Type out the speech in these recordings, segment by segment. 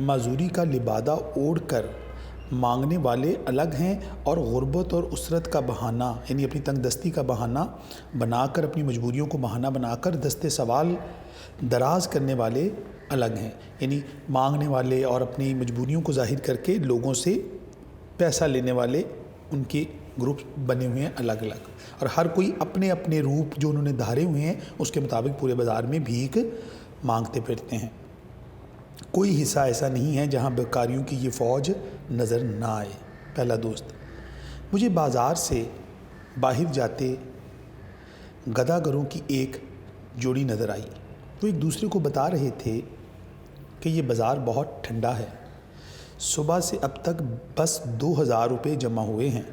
معذوری کا لبادہ اوڑھ کر مانگنے والے الگ ہیں، اور غربت اور اسرت کا بہانہ یعنی اپنی تنگ دستی کا بہانہ بنا کر، اپنی مجبوریوں کو بہانہ بنا کر دستے سوال دراز کرنے والے الگ ہیں۔ یعنی مانگنے والے اور اپنی مجبوریوں کو ظاہر کر کے لوگوں سے پیسہ لینے والے، ان کے گروپ بنے ہوئے ہیں الگ الگ، اور ہر کوئی اپنے اپنے روپ جو انہوں نے دھارے ہوئے ہیں اس کے مطابق پورے بازار میں بھیک مانگتے پھرتے ہیں۔ کوئی حصہ ایسا نہیں ہے جہاں بیکاریوں کی یہ فوج نظر نہ آئے۔ پہلا دوست: مجھے بازار سے باہر جاتے گداگروں کی ایک جوڑی نظر آئی۔ وہ ایک دوسرے کو بتا رہے تھے کہ یہ بازار بہت ٹھنڈا ہے، صبح سے اب تک بس 2000 روپے جمع ہوئے ہیں۔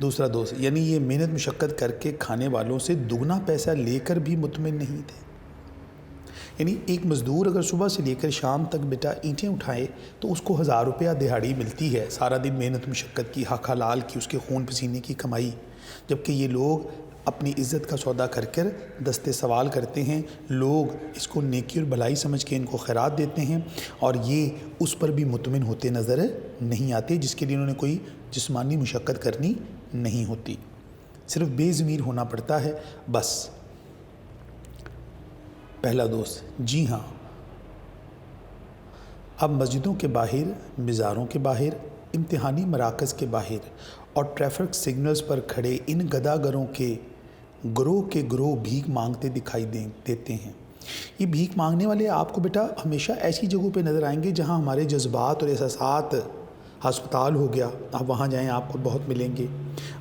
دوسرا دوست: یعنی یہ محنت مشقت کر کے کھانے والوں سے دگنا پیسہ لے کر بھی مطمئن نہیں تھے۔ یعنی ایک مزدور اگر صبح سے لے کر شام تک بیٹا اینٹیں اٹھائے تو اس کو 1000 روپیہ دہاڑی ملتی ہے، سارا دن محنت مشقت کی، حق حلال کی، اس کے خون پسینے کی کمائی، جبکہ یہ لوگ اپنی عزت کا سودا کر کر دستے سوال کرتے ہیں، لوگ اس کو نیکی اور بھلائی سمجھ کے ان کو خیرات دیتے ہیں، اور یہ اس پر بھی مطمئن ہوتے نظر نہیں آتے جس کے لیے انہوں نے کوئی جسمانی مشقت کرنی نہیں ہوتی، صرف بے ضمیر ہونا پڑتا ہے بس۔ پہلا دوست: جی ہاں، اب مسجدوں کے باہر، مزاروں کے باہر، امتحانی مراکز کے باہر اور ٹریفک سگنلز پر کھڑے ان گداگروں کے گروہ بھیک مانگتے دکھائی دیتے ہیں۔ یہ بھیک مانگنے والے آپ کو بیٹا ہمیشہ ایسی جگہوں پہ نظر آئیں گے جہاں ہمارے جذبات اور احساسات، ہسپتال ہو گیا، آپ وہاں جائیں آپ کو بہت ملیں گے،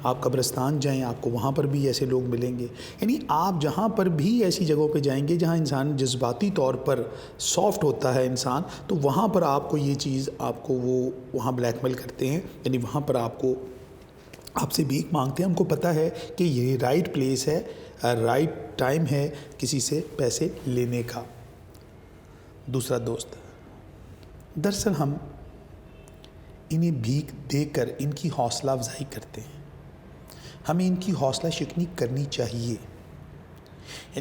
آپ قبرستان جائیں آپ کو وہاں پر بھی ایسے لوگ ملیں گے۔ یعنی آپ جہاں پر بھی ایسی جگہوں پہ جائیں گے جہاں انسان جذباتی طور پر سافٹ ہوتا ہے انسان، تو وہاں پر آپ کو یہ چیز، آپ کو وہ وہاں بلیک میل کرتے ہیں، یعنی وہاں پر آپ سے بھیک مانگتے ہیں۔ ان کو پتہ ہے کہ یہ رائٹ پلیس ہے، رائٹ ٹائم ہے کسی سے پیسے لینے کا۔ دوسرا دوست: دراصل ہم انہیں بھیک دے کر ان کی حوصلہ افزائی کرتے ہیں، ہمیں ان کی حوصلہ شکنی کرنی چاہیے،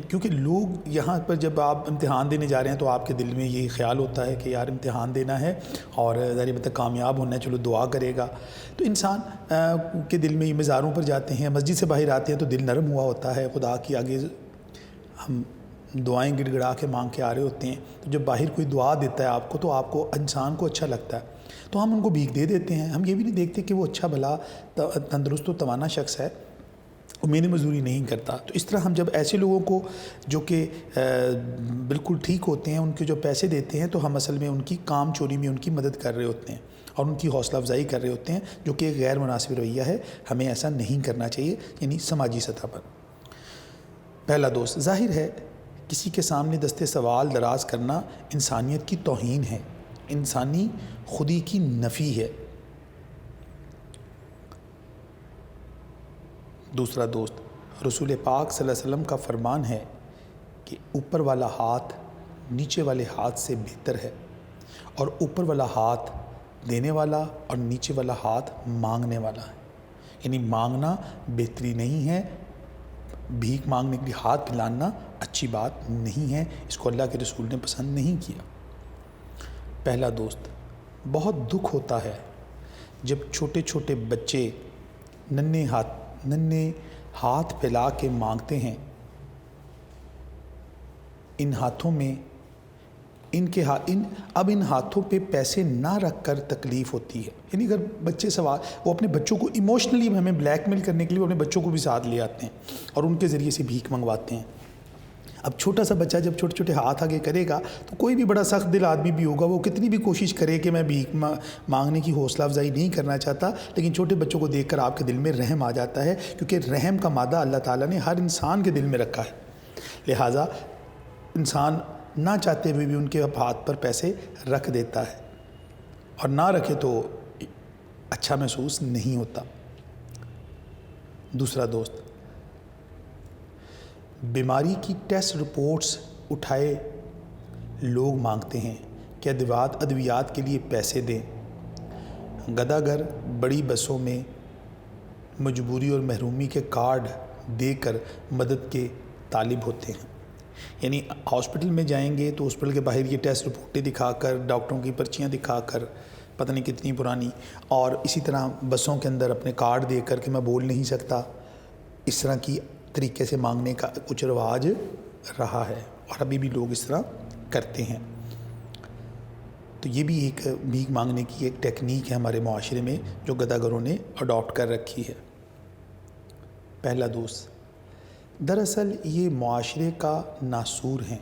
کیونکہ لوگ یہاں پر جب آپ امتحان دینے جا رہے ہیں تو آپ کے دل میں یہ خیال ہوتا ہے کہ یار امتحان دینا ہے اور ظاہر بات کامیاب ہونا ہے، چلو دعا کرے گا، تو انسان کے دل میں یہ مزاروں پر جاتے ہیں، مسجد سے باہر آتے ہیں تو دل نرم ہوا ہوتا ہے، خدا کی آگے ہم دعائیں گڑ گڑا کے مانگ کے آ رہے ہوتے ہیں، تو جب باہر کوئی دعا دیتا ہے آپ کو تو آپ کو انسان کو اچھا لگتا ہے، تو ہم ان کو بھیک دے دیتے ہیں۔ ہم یہ بھی نہیں دیکھتے کہ وہ اچھا بھلا تندرست و توانا شخص ہے، وہ محنت مزدوری نہیں کرتا۔ تو اس طرح ہم جب ایسے لوگوں کو جو کہ بالکل ٹھیک ہوتے ہیں ان کے جو پیسے دیتے ہیں تو ہم اصل میں ان کی کام چوری میں ان کی مدد کر رہے ہوتے ہیں اور ان کی حوصلہ افزائی کر رہے ہوتے ہیں، جو کہ غیر مناسب رویہ ہے، ہمیں ایسا نہیں کرنا چاہیے، یعنی سماجی سطح پر۔ پہلا دوست: ظاہر ہے کسی کے سامنے دستے سوال دراز کرنا انسانیت کی توہین ہے، انسانی خودی کی نفی ہے۔ دوسرا دوست: رسول پاک صلی اللہ علیہ وسلم کا فرمان ہے کہ اوپر والا ہاتھ نیچے والے ہاتھ سے بہتر ہے، اور اوپر والا ہاتھ دینے والا اور نیچے والا ہاتھ مانگنے والا ہے، یعنی مانگنا بہتری نہیں ہے، بھیک مانگنے کے لیے ہاتھ پھیلانا اچھی بات نہیں ہے، اس کو اللہ کے رسول نے پسند نہیں کیا۔ پہلا دوست: بہت دکھ ہوتا ہے جب چھوٹے چھوٹے بچے ننھے ہاتھ پھیلا کے مانگتے ہیں، ان ہاتھوں پہ پیسے نہ رکھ کر تکلیف ہوتی ہے۔ یعنی اگر بچے وہ اپنے بچوں کو ایموشنلی ہمیں بلیک میل کرنے کے لیے اپنے بچوں کو بھی ساتھ لے آتے ہیں اور ان کے ذریعے سے بھیک منگواتے ہیں۔ اب چھوٹا سا بچہ جب چھوٹے چھوٹے ہاتھ آگے کرے گا تو کوئی بھی بڑا سخت دل آدمی بھی ہوگا، وہ کتنی بھی کوشش کرے کہ میں بھیک مانگنے کی حوصلہ افزائی نہیں کرنا چاہتا، لیکن چھوٹے بچوں کو دیکھ کر آپ کے دل میں رحم آ جاتا ہے، کیونکہ رحم کا مادہ اللہ تعالیٰ نے ہر انسان کے دل میں رکھا ہے، لہٰذا انسان نہ چاہتے ہوئے بھی ان کے ہاتھ پر پیسے رکھ دیتا ہے، اور نہ رکھے تو اچھا محسوس نہیں ہوتا۔ دوسرا دوست: بیماری کی ٹیسٹ رپورٹس اٹھائے لوگ مانگتے ہیں کہ ادویات کے لیے پیسے دیں۔ گداگر بڑی بسوں میں مجبوری اور محرومی کے کارڈ دے کر مدد کے طالب ہوتے ہیں۔ یعنی ہاسپٹل میں جائیں گے تو ہاسپٹل کے باہر یہ ٹیسٹ رپورٹیں دکھا کر، ڈاکٹروں کی پرچیاں دکھا کر، پتہ نہیں کتنی پرانی، اور اسی طرح بسوں کے اندر اپنے کارڈ دے کر کہ میں بول نہیں سکتا، اس طرح کی طریقے سے مانگنے کا کچھ رواج رہا ہے اور ابھی بھی لوگ اس طرح کرتے ہیں۔ تو یہ بھی ایک بھیک مانگنے کی ایک ٹیکنیک ہے ہمارے معاشرے میں جو گداگروں نے اڈاپٹ کر رکھی ہے۔ پہلا دوست، دراصل یہ معاشرے کا ناسور ہیں،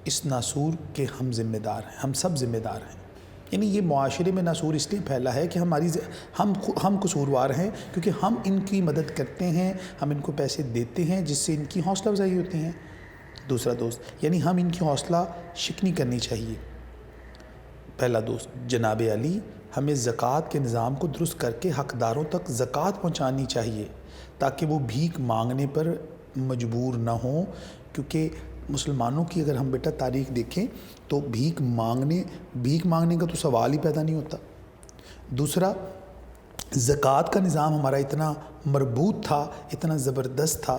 اس ناسور کے ہم ذمہ دار ہیں، ہم سب ذمہ دار ہیں۔ یعنی یہ معاشرے میں ناسور اس لیے پھیلا ہے کہ ہم قصوروار ہیں، کیونکہ ہم ان کی مدد کرتے ہیں، ہم ان کو پیسے دیتے ہیں جس سے ان کی حوصلہ افزائی ہوتی ہیں۔ دوسرا دوست، یعنی ہم ان کی حوصلہ شکنی کرنی چاہیے۔ پہلا دوست، جناب علی، ہمیں زکوٰۃ کے نظام کو درست کر کے حقداروں تک زکوٰۃ پہنچانی چاہیے تاکہ وہ بھیک مانگنے پر مجبور نہ ہوں، کیونکہ مسلمانوں کی اگر ہم بیٹا تاریخ دیکھیں تو بھیک مانگنے کا تو سوال ہی پیدا نہیں ہوتا۔ دوسرا، زکوٰۃ کا نظام ہمارا اتنا مربوط تھا، اتنا زبردست تھا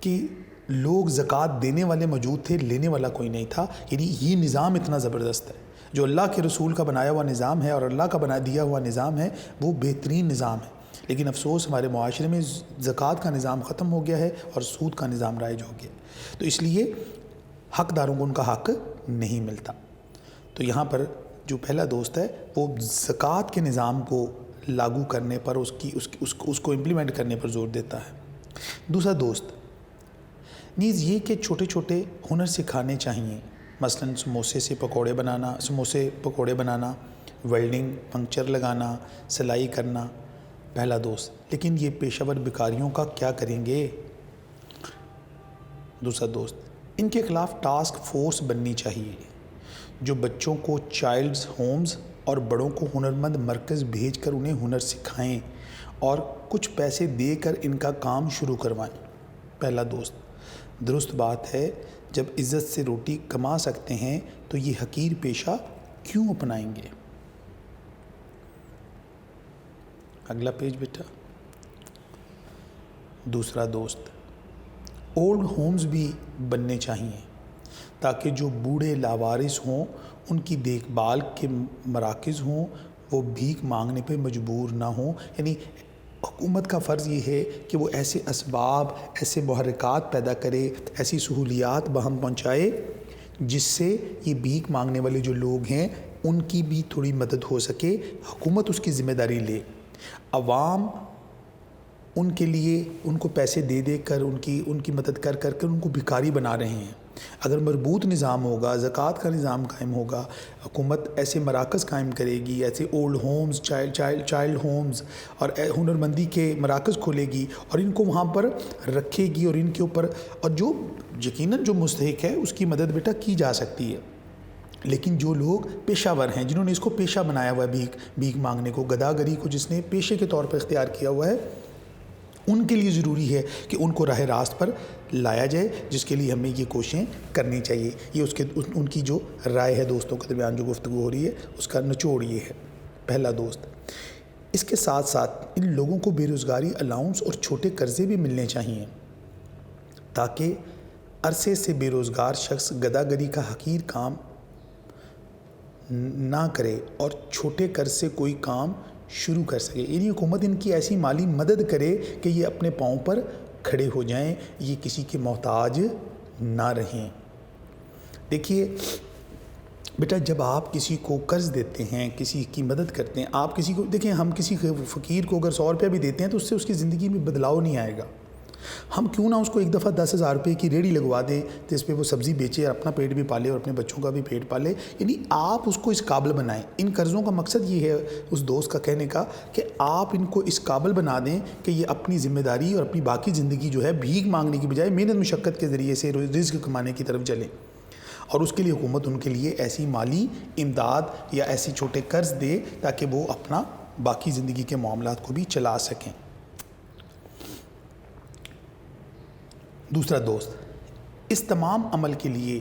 کہ لوگ زکوٰۃ دینے والے موجود تھے، لینے والا کوئی نہیں تھا۔ یعنی یہ نظام اتنا زبردست ہے، جو اللہ کے رسول کا بنایا ہوا نظام ہے اور اللہ کا دیا ہوا نظام ہے، وہ بہترین نظام ہے۔ لیکن افسوس ہمارے معاشرے میں زکوٰۃ کا نظام ختم ہو گیا ہے اور سود کا نظام رائج ہو گیا، تو اس لیے حقداروں کو ان کا حق نہیں ملتا۔ تو یہاں پر جو پہلا دوست ہے وہ زکوٰۃ کے نظام کو لاگو کرنے پر، اس کو امپلیمنٹ کرنے پر زور دیتا ہے۔ دوسرا دوست، نیز یہ کہ چھوٹے چھوٹے ہنر سکھانے چاہیے، مثلاً سموسے پکوڑے بنانا، ویلڈنگ، پنکچر لگانا، سلائی کرنا۔ پہلا دوست، لیکن یہ پیشہ ور بیکاریوں کا کیا کریں گے؟ دوسرا دوست، ان کے خلاف ٹاسک فورس بننی چاہیے جو بچوں کو چائلڈز ہومز اور بڑوں کو ہنرمند مرکز بھیج کر انہیں ہنر سکھائیں اور کچھ پیسے دے کر ان کا کام شروع کروائیں۔ پہلا دوست، درست بات ہے، جب عزت سے روٹی کما سکتے ہیں تو یہ حقیر پیشہ کیوں اپنائیں گے؟ اگلا پیج بیٹا۔ دوسرا دوست، اولڈ ہومز بھی بننے چاہیے تاکہ جو بوڑھے لاوارث ہوں ان کی دیکھ بھال کے مراکز ہوں، وہ بھیک مانگنے پہ مجبور نہ ہوں۔ یعنی حکومت کا فرض یہ ہے کہ وہ ایسے اسباب، ایسے محرکات پیدا کرے، ایسی سہولیات بہم پہنچائے جس سے یہ بھیک مانگنے والے جو لوگ ہیں ان کی بھی تھوڑی مدد ہو سکے، حکومت اس کی ذمہ داری لے۔ عوام ان کے لیے ان کو پیسے دے دے کر ان کی مدد کر ان کو بھکاری بنا رہے ہیں۔ اگر مربوط نظام ہوگا، زکوٰۃ کا نظام قائم ہوگا، حکومت ایسے مراکز قائم کرے گی، ایسے اولڈ ہومز، چائلڈ ہومز اور ہنرمندی کے مراکز کھولے گی اور ان کو وہاں پر رکھے گی اور ان کے اوپر، اور جو یقیناً جو مستحق ہے اس کی مدد بیٹا کی جا سکتی ہے۔ لیکن جو لوگ پیشہ ور ہیں، جنہوں نے اس کو پیشہ بنایا ہوا ہے، بھیک مانگنے کو، گداگری کو جس نے پیشے کے طور پر اختیار کیا ہوا ہے، ان کے لیے ضروری ہے کہ ان کو راہ راست پر لایا جائے، جس کے لیے ہمیں یہ کوششیں کرنی چاہیے۔ یہ ان کی جو رائے ہے دوستوں کے درمیان جو گفتگو ہو رہی ہے اس کا نچوڑ یہ ہے۔ پہلا دوست، اس کے ساتھ ساتھ ان لوگوں کو بے روزگاری الاؤنس اور چھوٹے قرضے بھی ملنے چاہیے تاکہ عرصے سے بے روزگار شخص گداگری کا حقیر کام نہ کرے اور چھوٹے قرض سے کوئی کام شروع کر سکے۔ یعنی حکومت ان کی ایسی مالی مدد کرے کہ یہ اپنے پاؤں پر کھڑے ہو جائیں، یہ کسی کے محتاج نہ رہیں۔ دیکھیے بیٹا، جب آپ کسی کو قرض دیتے ہیں، کسی کی مدد کرتے ہیں، آپ کسی کو دیکھیں، ہم کسی فقیر کو اگر 100 روپیہ بھی دیتے ہیں تو اس سے اس کی زندگی میں بدلاؤ نہیں آئے گا۔ ہم کیوں نہ اس کو ایک دفعہ 10,000 روپے کی ریڑھی لگوا دیں جس پہ وہ سبزی بیچے اور اپنا پیٹ بھی پالے اور اپنے بچوں کا بھی پیٹ پالے۔ یعنی آپ اس کو اس قابل بنائیں۔ ان قرضوں کا مقصد یہ ہے اس دوست کا کہنے کا کہ آپ ان کو اس قابل بنا دیں کہ یہ اپنی ذمہ داری اور اپنی باقی زندگی جو ہے بھیک مانگنے کی بجائے محنت مشقت کے ذریعے سے رزق کمانے کی طرف چلیں، اور اس کے لیے حکومت ان کے لیے ایسی مالی امداد یا ایسی چھوٹے قرض دے تاکہ وہ اپنا باقی زندگی کے معاملات کو بھی چلا سکیں۔ دوسرا دوست، اس تمام عمل کے لیے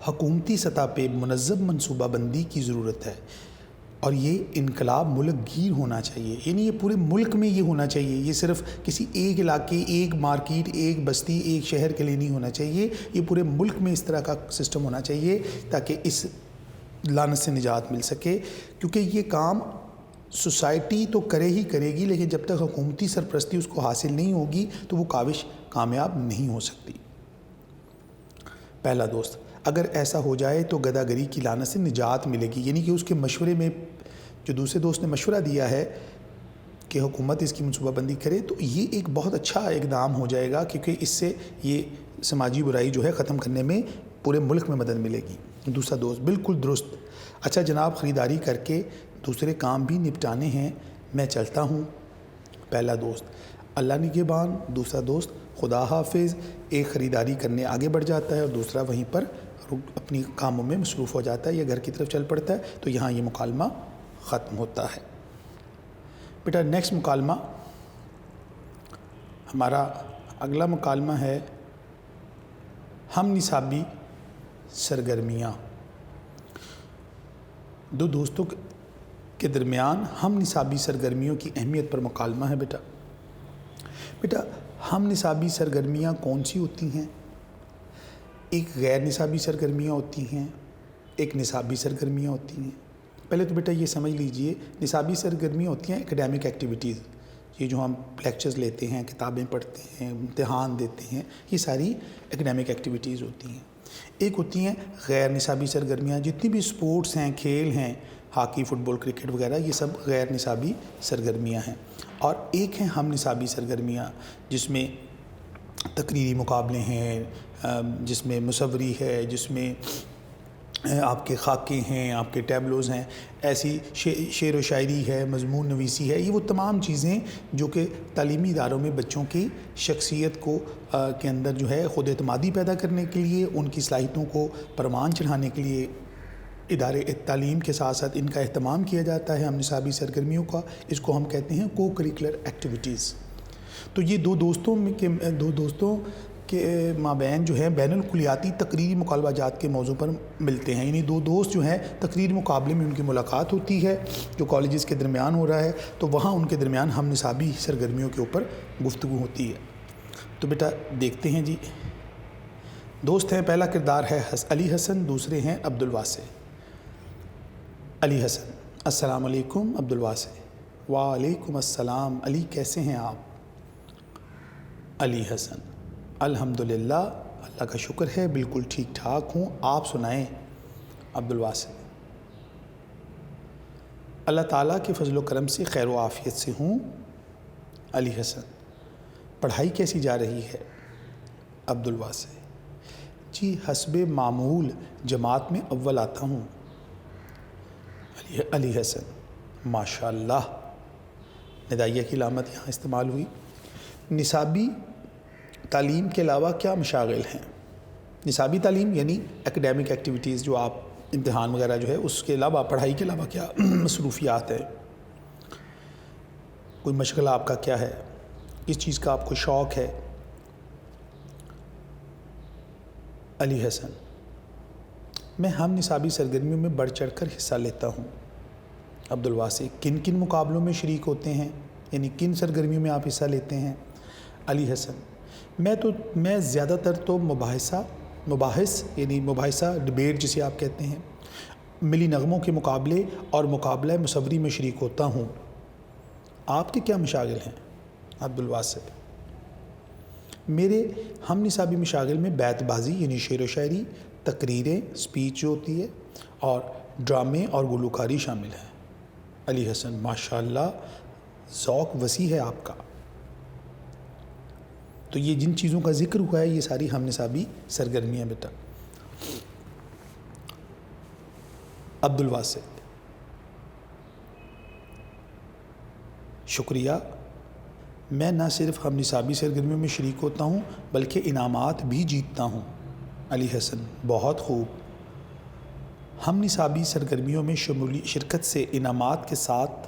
حکومتی سطح پہ منظم منصوبہ بندی کی ضرورت ہے۔ اور یہ انقلاب ملک گیر ہونا چاہیے، یعنی یہ پورے ملک میں یہ ہونا چاہیے، یہ صرف کسی ایک علاقے، ایک مارکیٹ، ایک بستی، ایک شہر کے لیے نہیں ہونا چاہیے، یہ پورے ملک میں اس طرح کا سسٹم ہونا چاہیے تاکہ اس لعنت سے نجات مل سکے، کیونکہ یہ کام سوسائٹی تو کرے ہی کرے گی، لیکن جب تک حکومتی سرپرستی اس کو حاصل نہیں ہوگی تو وہ کاوش کامیاب نہیں ہو سکتی۔ پہلا دوست، اگر ایسا ہو جائے تو گداگری کی لعنت سے نجات ملے گی، یعنی کہ اس کے مشورے میں جو دوسرے دوست نے مشورہ دیا ہے کہ حکومت اس کی منصوبہ بندی کرے، تو یہ ایک بہت اچھا اقدام ہو جائے گا، کیونکہ اس سے یہ سماجی برائی جو ہے ختم کرنے میں پورے ملک میں مدد ملے گی۔ دوسرا دوست، بالکل درست، اچھا جناب، خریداری کر کے دوسرے کام بھی نپٹانے ہیں، میں چلتا ہوں۔ پہلا دوست، اللہ نگہبان۔ دوسرا دوست، خدا حافظ۔ ایک خریداری کرنے آگے بڑھ جاتا ہے اور دوسرا وہیں پر اپنی کاموں میں مصروف ہو جاتا ہے یا گھر کی طرف چل پڑتا ہے، تو یہاں یہ مکالمہ ختم ہوتا ہے۔ بیٹا نیکسٹ مکالمہ، ہمارا اگلا مکالمہ ہے ہم نصابی سرگرمیاں۔ دو دوستوں کے درمیان ہم نصابی سرگرمیوں کی اہمیت پر مکالمہ ہے۔ بیٹا ہم نصابی سرگرمیاں کون سی ہوتی ہیں؟ ایک غیر نصابی سرگرمیاں ہوتی ہیں، ایک نصابی سرگرمیاں ہوتی ہیں۔ پہلے تو بیٹا یہ سمجھ لیجئے، نصابی سرگرمیاں ہوتی ہیں ایکیڈیمک ایکٹیویٹیز، یہ جو ہم لیکچرز لیتے ہیں، کتابیں پڑھتے ہیں، امتحان دیتے ہیں، یہ ساری ایکیڈیمک ایکٹیویٹیز ہوتی ہیں۔ ایک ہوتی ہیں غیر نصابی سرگرمیاں، جتنی بھی سپورٹس ہیں، کھیل ہیں، ہاکی، فٹ بال، کرکٹ وغیرہ، یہ سب غیر نصابی سرگرمیاں ہیں۔ اور ایک ہیں ہم نصابی سرگرمیاں، جس میں تقریری مقابلے ہیں، جس میں مصوری ہے، جس میں آپ کے خاکے ہیں، آپ کے ٹیبلوز ہیں، ایسی شعر و شاعری ہے، مضمون نویسی ہے، یہ وہ تمام چیزیں جو کہ تعلیمی اداروں میں بچوں کی شخصیت کو کے اندر جو ہے خود اعتمادی پیدا کرنے کے لیے، ان کی صلاحیتوں کو پروان چڑھانے کے لیے ادارے تعلیم کے ساتھ ساتھ ان کا اہتمام کیا جاتا ہے۔ ہم نصابی سرگرمیوں کا، اس کو ہم کہتے ہیں کو کریکولر ایکٹیویٹیز۔ تو یہ دو دوستوں کے مابین جو ہے بین الکلیاتی تقریری مکالمہ جات کے موضوع پر ملتے ہیں، یعنی دو دوست جو ہیں تقریری مقابلے میں ان کی ملاقات ہوتی ہے جو کالجز کے درمیان ہو رہا ہے، تو وہاں ان کے درمیان ہم نصابی سرگرمیوں کے اوپر گفتگو ہوتی ہے۔ تو بیٹا دیکھتے ہیں جی، دوست ہیں، پہلا کردار ہے علی حسن، دوسرے ہیں عبد الواسع۔ علی حسن: السلام علیکم۔ عبد الواسع: وعلیکم السلام، علی کیسے ہیں آپ؟ علی حسن: الحمدللہ، اللہ کا شکر ہے، بالکل ٹھیک ٹھاک ہوں، آپ سنائیں۔ عبد الواسع: اللہ تعالیٰ کے فضل و کرم سے خیر و عافیت سے ہوں۔ علی حسن: پڑھائی کیسی جا رہی ہے؟ عبد الواسع: جی حسب معمول جماعت میں اول آتا ہوں۔ علی حسن: ماشاءاللہ، ندائیہ کی علامت یہاں استعمال ہوئی۔ نصابی تعلیم کے علاوہ کیا مشاغل ہیں؟ نصابی تعلیم یعنی ایکیڈیمک ایکٹیویٹیز، جو آپ امتحان وغیرہ جو ہے اس کے علاوہ، پڑھائی کے علاوہ کیا مصروفیات ہیں؟ کوئی مشغلہ آپ کا کیا ہے؟ کس چیز کا آپ کو شوق ہے؟ علی حسن: میں ہم نصابی سرگرمیوں میں بڑھ چڑھ کر حصہ لیتا ہوں۔ عبد الواسع: کن کن مقابلوں میں شریک ہوتے ہیں، یعنی کن سرگرمیوں میں آپ حصہ لیتے ہیں؟ علی حسن: میں زیادہ تر تو مباحث یعنی مباحثہ، ڈبیٹ جسے آپ کہتے ہیں، ملی نغموں کے مقابلے اور مقابلہ مصوری میں شریک ہوتا ہوں۔ آپ کے کیا مشاغل ہیں؟ عبد الواسع: میرے ہم نصابی مشاغل میں بیت بازی یعنی شعر و شاعری، تقریریں، سپیچ جو ہوتی ہے، اور ڈرامے اور گلوکاری شامل ہیں۔ علی حسن: ماشاءاللہ، ذوق وسیع ہے آپ کا۔ تو یہ جن چیزوں کا ذکر ہوا ہے یہ ساری ہم نصابی سرگرمیاں بیٹا۔ عبد الواسع: شکریہ، میں نہ صرف ہم نصابی سرگرمیوں میں شریک ہوتا ہوں بلکہ انعامات بھی جیتتا ہوں۔ علی حسن: بہت خوب، ہم نصابی سرگرمیوں میں شرکت سے انعامات کے ساتھ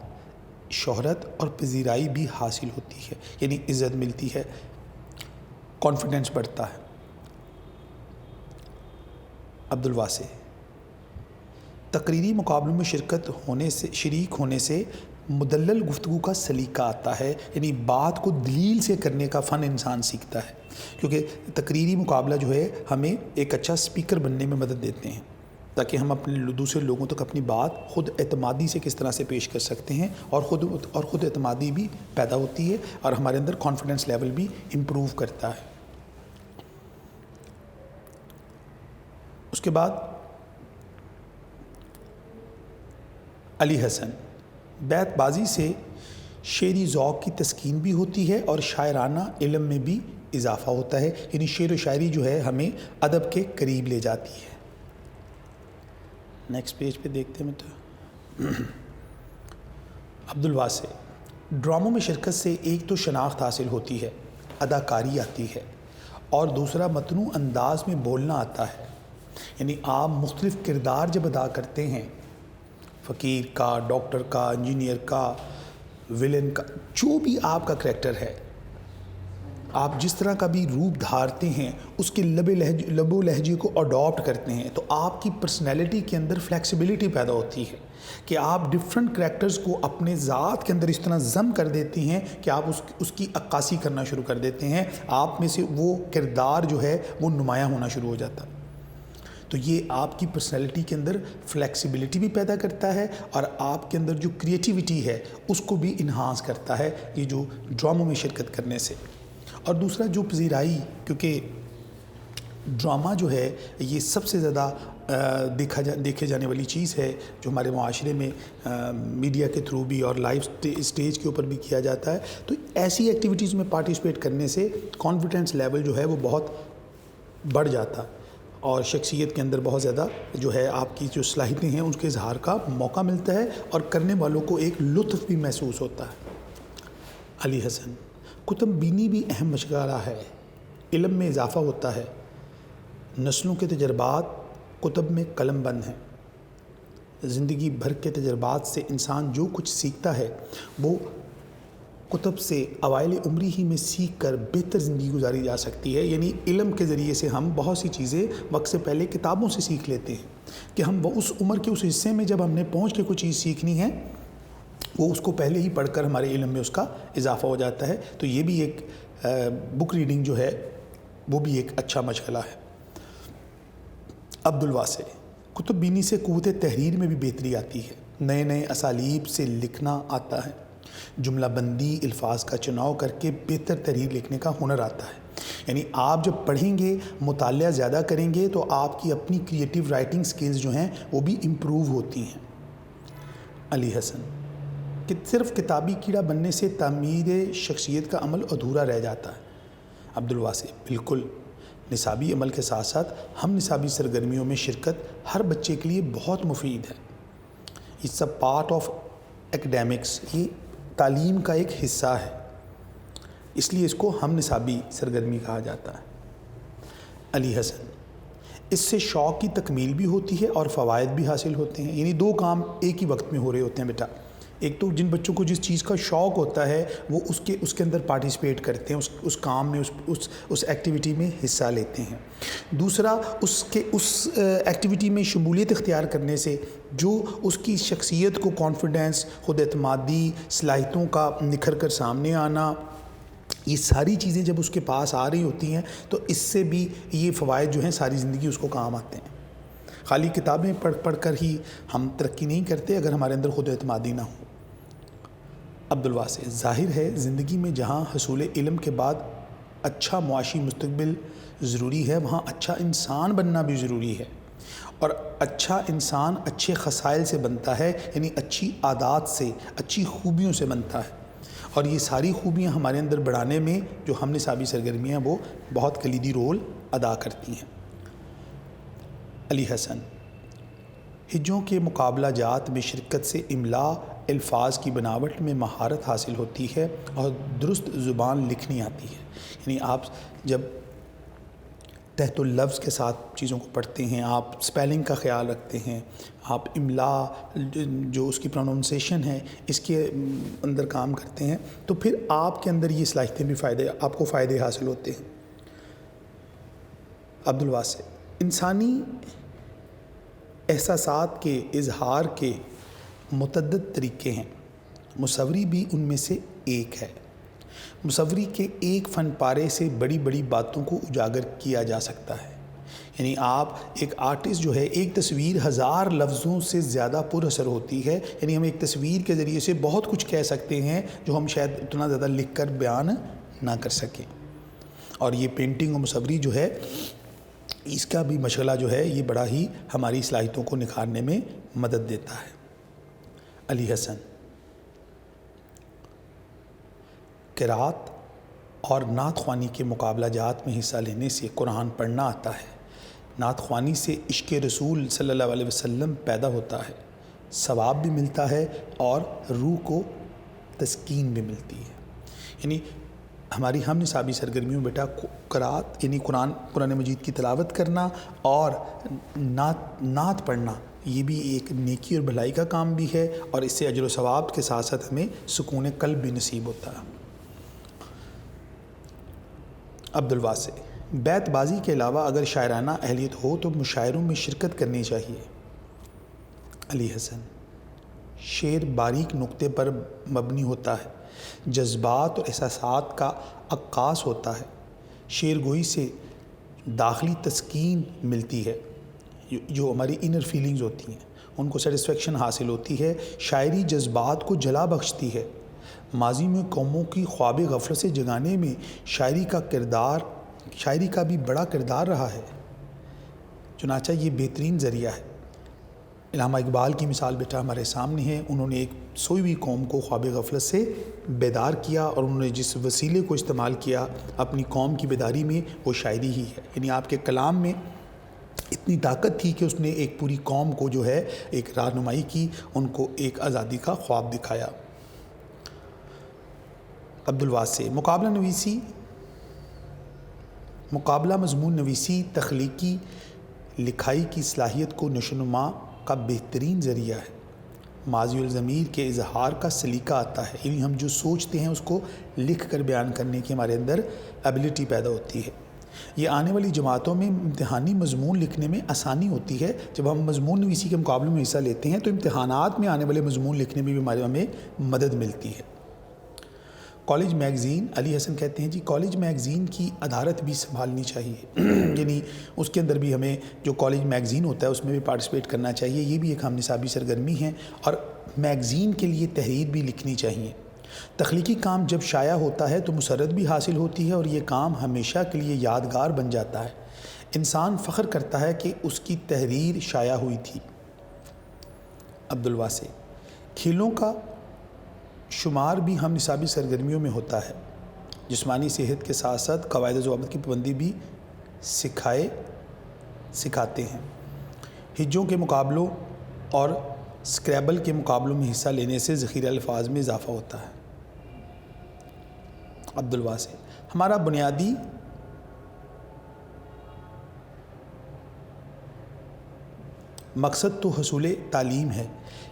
شہرت اور پذیرائی بھی حاصل ہوتی ہے، یعنی عزت ملتی ہے، کانفیڈنس بڑھتا ہے۔ عبد الواسع: تقریری مقابلوں میں شریک ہونے سے مدلل گفتگو کا سلیقہ آتا ہے، یعنی بات کو دلیل سے کرنے کا فن انسان سیکھتا ہے، کیونکہ تقریری مقابلہ جو ہے ہمیں ایک اچھا سپیکر بننے میں مدد دیتے ہیں، تاکہ ہم اپنے دوسرے لوگوں تک اپنی بات خود اعتمادی سے کس طرح سے پیش کر سکتے ہیں، اور خود اعتمادی بھی پیدا ہوتی ہے اور ہمارے اندر کانفیڈنس لیول بھی امپروو کرتا ہے۔ اس کے بعد علی حسن، بیت بازی سے شعری ذوق کی تسکین بھی ہوتی ہے اور شاعرانہ علم میں بھی اضافہ ہوتا ہے، یعنی شعر و شاعری جو ہے ہمیں ادب کے قریب لے جاتی ہے۔ نیکسٹ پیج پہ دیکھتے ہیں عبدالواسع، ڈراموں میں شرکت سے ایک تو شناخت حاصل ہوتی ہے، اداکاری آتی ہے، اور دوسرا متنوع انداز میں بولنا آتا ہے، یعنی آپ مختلف کردار جب ادا کرتے ہیں، فقیر کا، ڈاکٹر کا، انجینئر کا، ویلن کا، جو بھی آپ کا کریکٹر ہے، آپ جس طرح کا بھی روپ دھارتے ہیں اس کے لب و لہجے کو اڈاپٹ کرتے ہیں، تو آپ کی پرسنالٹی کے اندر فلیکسیبلٹی پیدا ہوتی ہے کہ آپ ڈفرینٹ کریکٹرز کو اپنے ذات کے اندر اس طرح ضم کر دیتے ہیں کہ آپ اس کی عکاسی کرنا شروع کر دیتے ہیں، آپ میں سے وہ کردار جو ہے وہ نمایاں ہونا شروع ہو جاتا ہے۔ تو یہ آپ کی پرسنالٹی کے اندر فلیکسیبلٹی بھی پیدا کرتا ہے اور آپ کے اندر جو کریٹیوٹی ہے اس کو بھی انہانس کرتا ہے یہ جو ڈراموں میں شرکت کرنے سے۔ اور دوسرا جو پذیرائی، کیونکہ ڈرامہ جو ہے یہ سب سے زیادہ دیکھے جانے والی چیز ہے جو ہمارے معاشرے میں میڈیا کے تھرو بھی اور لائیو اسٹیج کے اوپر بھی کیا جاتا ہے، تو ایسی ایکٹیویٹیز میں پارٹیسپیٹ کرنے سے کانفیڈنس لیول جو ہے وہ بہت بڑھ جاتا اور شخصیت کے اندر بہت زیادہ جو ہے آپ کی جو صلاحیتیں ہیں ان کے اظہار کا موقع ملتا ہے اور کرنے والوں کو ایک لطف بھی محسوس ہوتا ہے۔ علی حسن، کتب بینی بھی اہم مشغلہ ہے، علم میں اضافہ ہوتا ہے، نسلوں کے تجربات کتب میں قلم بند ہیں، زندگی بھر کے تجربات سے انسان جو کچھ سیکھتا ہے وہ کتب سے اوائل عمری ہی میں سیکھ کر بہتر زندگی گزاری جا سکتی ہے، یعنی علم کے ذریعے سے ہم بہت سی چیزیں وقت سے پہلے کتابوں سے سیکھ لیتے ہیں کہ ہم وہ اس عمر کے اس حصے میں جب ہم نے پہنچ کے کوئی چیز سیکھنی ہے وہ اس کو پہلے ہی پڑھ کر ہمارے علم میں اس کا اضافہ ہو جاتا ہے، تو یہ بھی ایک بک ریڈنگ جو ہے وہ بھی ایک اچھا مشغلہ ہے۔ عبدالواسع، کتب بینی سے قوت تحریر میں بھی بہتری آتی ہے، نئے نئے اسالیب سے لکھنا آتا ہے، جملہ بندی، الفاظ کا چناؤ کر کے بہتر تحریر لکھنے کا ہنر آتا ہے، یعنی آپ جب پڑھیں گے، مطالعہ زیادہ کریں گے تو آپ کی اپنی کریٹیو رائٹنگ سکلز جو ہیں وہ بھی امپروو ہوتی ہیں۔ علی حسن، کہ صرف کتابی کیڑا بننے سے تعمیر شخصیت کا عمل ادھورا رہ جاتا ہے۔ عبدالواسع، بالکل، نصابی عمل کے ساتھ ساتھ ہم نصابی سرگرمیوں میں شرکت ہر بچے کے لیے بہت مفید ہے۔ It's a part of academics, یہ تعلیم کا ایک حصہ ہے، اس لیے اس کو ہم نصابی سرگرمی کہا جاتا ہے۔ علی حسن، اس سے شوق کی تکمیل بھی ہوتی ہے اور فوائد بھی حاصل ہوتے ہیں، یعنی دو کام ایک ہی وقت میں ہو رہے ہوتے ہیں بیٹا، ایک تو جن بچوں کو جس چیز کا شوق ہوتا ہے وہ اس کے اندر پارٹیسپیٹ کرتے ہیں، اس کام میں اس ایکٹیویٹی میں حصہ لیتے ہیں، دوسرا اس ایکٹیویٹی میں شمولیت اختیار کرنے سے جو اس کی شخصیت کو کانفیڈنس، خود اعتمادی، صلاحیتوں کا نکھر کر سامنے آنا، یہ ساری چیزیں جب اس کے پاس آ رہی ہوتی ہیں تو اس سے بھی یہ فوائد جو ہیں ساری زندگی اس کو کام آتے ہیں۔ خالی کتابیں پڑھ کر ہی ہم ترقی نہیں کرتے اگر ہمارے اندر خود اعتمادی نہ ہو۔ عبدالواسع، ظاہر ہے زندگی میں جہاں حصول علم کے بعد اچھا معاشی مستقبل ضروری ہے وہاں اچھا انسان بننا بھی ضروری ہے، اور اچھا انسان اچھے خصائل سے بنتا ہے، یعنی اچھی عادات سے، اچھی خوبیوں سے بنتا ہے، اور یہ ساری خوبیاں ہمارے اندر بڑھانے میں جو ہم نصابی سرگرمیاں وہ بہت کلیدی رول ادا کرتی ہیں۔ علی حسن، ہجوں کے مقابلہ جات میں شرکت سے املا، الفاظ کی بناوٹ میں مہارت حاصل ہوتی ہے اور درست زبان لکھنی آتی ہے، یعنی آپ جب تحت اللفظ کے ساتھ چیزوں کو پڑھتے ہیں، آپ سپیلنگ کا خیال رکھتے ہیں، آپ املا جو اس کی پروننسیشن ہے اس کے اندر کام کرتے ہیں تو پھر آپ کے اندر یہ صلاحیتیں بھی آپ کو فائدے حاصل ہوتے ہیں۔ عبدالواسع، انسانی احساسات کے اظہار کے متعدد طریقے ہیں، مصوری بھی ان میں سے ایک ہے۔ مصوری کے ایک فن پارے سے بڑی بڑی باتوں کو اجاگر کیا جا سکتا ہے۔ یعنی آپ ایک آرٹسٹ جو ہے، ایک تصویر 1000 لفظوں سے زیادہ پر اثر ہوتی ہے، یعنی ہم ایک تصویر کے ذریعے سے بہت کچھ کہہ سکتے ہیں جو ہم شاید اتنا زیادہ لکھ کر بیان نہ کر سکیں۔ اور یہ پینٹنگ و مصوری جو ہے، اس کا بھی مشغلہ جو ہے یہ بڑا ہی ہماری صلاحیتوں کو نکھارنے میں مدد دیتا ہے۔ علی حسن: قرات اور نعت خوانی کے مقابلہ جات میں حصہ لینے سے قرآن پڑھنا آتا ہے۔ نعت خوانی سے عشق رسول صلی اللہ علیہ وسلم پیدا ہوتا ہے، ثواب بھی ملتا ہے اور روح کو تسکین بھی ملتی ہے۔ یعنی ہماری ہم نصابی سرگرمیوں میں بیٹا قرات یعنی قرآن مجید کی تلاوت کرنا اور نعت پڑھنا، یہ بھی ایک نیکی اور بھلائی کا کام بھی ہے، اور اس سے اجر و ثواب کے ساتھ ساتھ ہمیں سکون قلب بھی نصیب ہوتا ہے۔ عبدالواسع: بیت بازی کے علاوہ اگر شاعرانہ اہلیت ہو تو مشاعروں میں شرکت کرنی چاہیے۔ علی حسن: شعر باریک نقطے پر مبنی ہوتا ہے، جذبات اور احساسات کا عکاس ہوتا ہے۔ شعر گوئی سے داخلی تسکین ملتی ہے، جو ہماری انر فیلنگز ہوتی ہیں ان کو سیٹسفیکشن حاصل ہوتی ہے۔ شاعری جذبات کو جلا بخشتی ہے۔ ماضی میں قوموں کی خواب غفلت سے جگانے میں شاعری کا بھی بڑا کردار رہا ہے، چنانچہ یہ بہترین ذریعہ ہے۔ علامہ اقبال کی مثال بیٹا ہمارے سامنے ہے، انہوں نے ایک سوئی ہوئی قوم کو خواب غفلت سے بیدار کیا، اور انہوں نے جس وسیلے کو استعمال کیا اپنی قوم کی بیداری میں، وہ شاعری ہی ہے۔ یعنی آپ کے کلام میں اتنی طاقت تھی کہ اس نے ایک پوری قوم کو جو ہے ایک رہنمائی کی، ان کو ایک آزادی کا خواب دکھایا۔ عبدالواسع: مقابلہ مضمون نویسی تخلیقی لکھائی کی صلاحیت کو نشوونما کا بہترین ذریعہ ہے۔ ماضی الضمیر کے اظہار کا سلیقہ آتا ہے، یعنی ہم جو سوچتے ہیں اس کو لکھ کر بیان کرنے کی ہمارے اندر ایبلٹی پیدا ہوتی ہے۔ یہ آنے والی جماعتوں میں امتحانی مضمون لکھنے میں آسانی ہوتی ہے۔ جب ہم مضمون نویسی کے مقابلے میں حصہ لیتے ہیں تو امتحانات میں آنے والے مضمون لکھنے میں بھی ہمیں مدد ملتی ہے۔ کالج میگزین: علی حسن کہتے ہیں جی کالج میگزین کی ادارت بھی سنبھالنی چاہیے، یعنی اس کے اندر بھی ہمیں جو کالج میگزین ہوتا ہے اس میں بھی پارٹیسپیٹ کرنا چاہیے۔ یہ بھی ایک ہم نصابی سرگرمی ہے، اور میگزین کے لیے تحریر بھی لکھنی چاہیے۔ تخلیقی کام جب شائع ہوتا ہے تو مسرت بھی حاصل ہوتی ہے، اور یہ کام ہمیشہ کے لیے یادگار بن جاتا ہے۔ انسان فخر کرتا ہے کہ اس کی تحریر شائع ہوئی تھی۔ عبدالواسع: کھیلوں کا شمار بھی ہم نصابی سرگرمیوں میں ہوتا ہے۔ جسمانی صحت کے ساتھ ساتھ قواعد و ضوابط کی پابندی بھی سکھاتے ہیں۔ ہجوں کے مقابلوں اور سکریبل کے مقابلوں میں حصہ لینے سے ذخیرہ الفاظ میں اضافہ ہوتا ہے۔ عبدالواسع: ہمارا بنیادی مقصد تو حصول تعلیم ہے،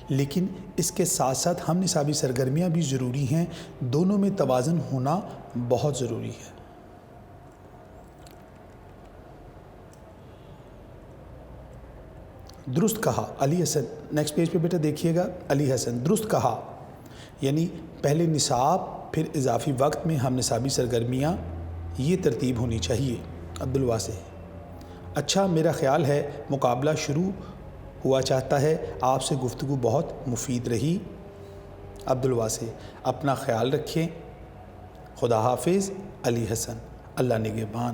لیکن اس کے ساتھ ساتھ ہم نصابی سرگرمیاں بھی ضروری ہیں، دونوں میں توازن ہونا بہت ضروری ہے۔ درست کہا علی حسن، نیکسٹ پیج پہ بیٹا دیکھیے گا۔ علی حسن: درست کہا، یعنی پہلے نصاب پھر اضافی وقت میں ہم نصابی سرگرمیاں، یہ ترتیب ہونی چاہیے۔ عبدالواسع: اچھا، میرا خیال ہے مقابلہ شروع ہوا چاہتا ہے۔ آپ سے گفتگو بہت مفید رہی۔ عبدالواسع: اپنا خیال رکھیں، خدا حافظ۔ علی حسن: اللہ نگہبان۔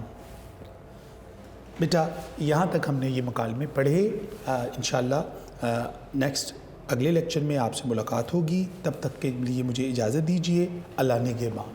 بیٹا یہاں تک ہم نے یہ مکالمے پڑھے۔ انشاءاللہ نیکسٹ اگلے لیکچر میں آپ سے ملاقات ہوگی، تب تک کے لیے مجھے اجازت دیجیے۔ اللہ نگہبان۔